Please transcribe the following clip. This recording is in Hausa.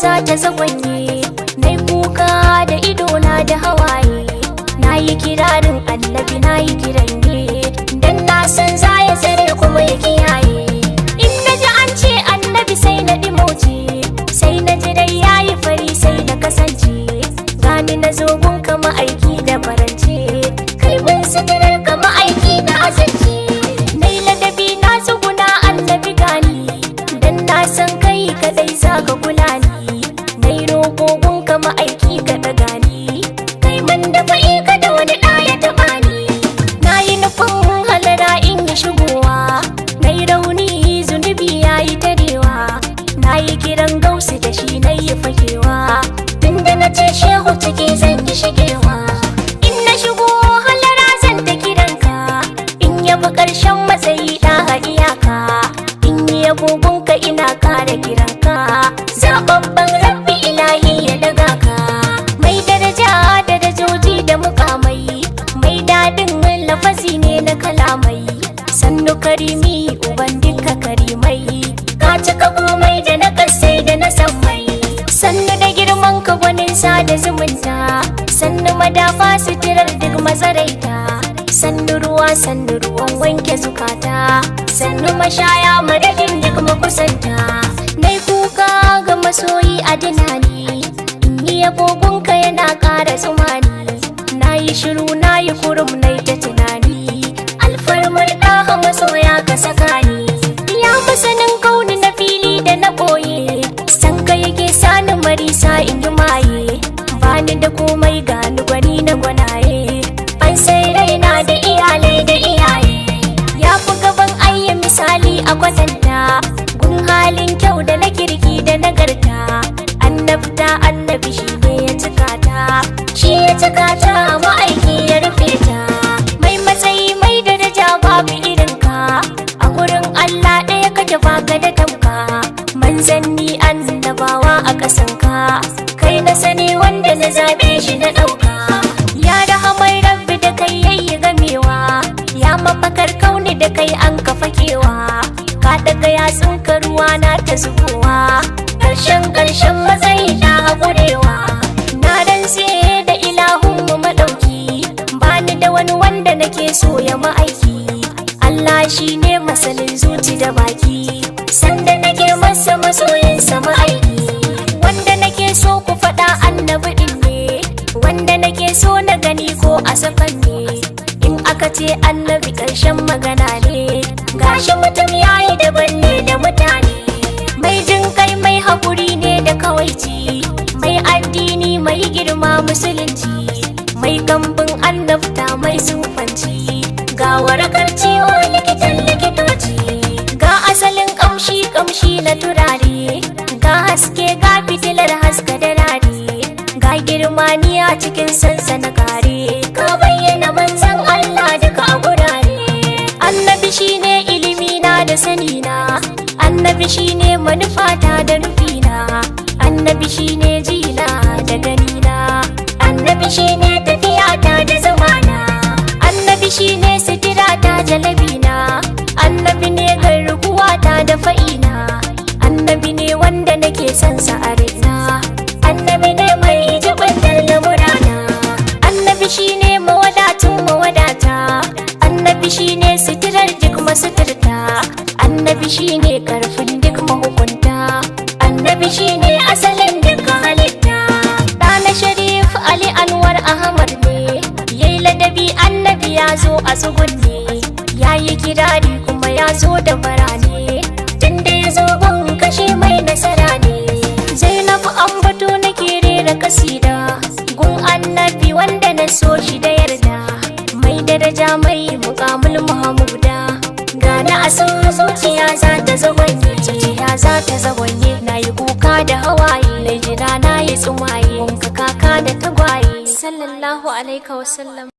za ta zagwanye, nai kuka da idona da hawaye, nayi kirarin annabi nayi kiranye, dan na san za ya tsare kuma ya kiyaye. In naji an ce annabi sai na dimauce, sai na ji dai yayi fari sai na kasance, gani na zo gun kama aiki da farance, kai mun sitirar kama aiki na azance. Nai ladabi na tsuguna annabi gani, dan na san kai kadai zaka kula ni, nai roƙo gun kama aiki ka daga ni, kai mun da fa'i ka da wani ɗaya taɓa ni. Nayi nufin halara in yi shigowa, nai rauni zunubi yayi tarewa, nayi kiran gausi da shi nayi fakewa, tunda na ce shehu ciki zan yi shigewa. In na shigo halara zan ta kiranka, in yabi ƙarshen matsayi ɗaha iyaka, in yi agogonka ina kara kiranka, zaɓaɓɓen rabbi ilahi ya daga ka, mai daraja da darajoji da mukamai, mai daɗin lafazi ne na kalamai, sannu karimi uban duka karimai, ka cika komai da na kasai da na sammai, sannu da girman ka gwanin sada zumunta, sannu madafa suturar duk mazaraita, sannu ruwan wanke zukata, sannu mashaya madadin duk makusanta. Nai kuka ga masoyi a dinani, in yi agogonka yana ƙara tsumani, nayi shiru nayi kurum nai ta tunani, alfarmar ɗaha masoya ka saka ni. Ya masanin kauni na fili da na ɓoye, san ka yake sani marisa in yi maye, bani da komai gani gwani na gwanaye, an sai raina da iyalai da iyaye, ya fi gaban ayya misali a kwatanta, gun halin kyau da na kirki da nagarta, annabta annabi shi ne ya cika ta, shi ya cika ta ma'aiki ya rufe ta, mai matsayi mai daraja babu irinka, a gurin Allah ɗaya kake baka da tamka, manzanni annabawa a ƙasanka, kai na sani wanda na zaɓe shi na ɗauka. Ya rahamar rabbi da kai yayi gamewa, ya mafakar kauni da kai an kafa kewa, ka daga yatsunka ruwa na ta zubowa, ƙarshen matsayi na haƙurewa. Na rantse da ilahun mu maɗauki, bani da wani wanda nake so ya ma'aiki, Allah shi ne masanin zuci da baki, sanda nake masa masoyinsa ma'aiki, wanda nake so ku faɗa annabi ɗin ne, wanda nake so na gani ko a sakan ne, in aka ce annabi ƙarshen magana ne, gashi mutum yayi daban ne da mutane, mai jin kai mai haƙuri ne da kawaici, mai addini mai girma musulunci, mai kambin annabta mai sufanci, ga warakar ciwo likitan likitoci, ga asalin kamshi na turare, ga haske ga fitilar haska da rari, ga girma ni a cikin sansana kare, ka bayyana manzan Allah duka a gurare. Annabi shine ilimi na da sani na, annabi shine manufata da nufina, annabi shine jina da ganina, annabi shine tafiyata da zamana, annabi shine sitirata jalabina, annabi ne garkuwata da fa'ina, annabi ne wanda nake son sa a raina, annabi ne mai jibantar lamurana, annabi shine mawadatin mawadata, annabi shine sitirar duk masuturta, annabi shine karfin duk mahukunta, annabi shine asalin duk halitta. Ɗana Sharif Ali Anwar Ahmad ne, yayi ladabi annabi ya zo a tsugunne, yayi kirari kuma ya zo da barane, tunda ya zo gun kashe mai nasara ne. Zainabu ambato nake rera kasida, gun annabi wanda na so shi da yarda, mai daraja mai muƙamul Muhammuda, gana a san zuciya za ta zagwanye, zuciya za ta zagwanye, nayi kuka da hawaye, na jira nayi tsumaye, wanka kaka da tagwaye, sallallahu alaihi wasallam.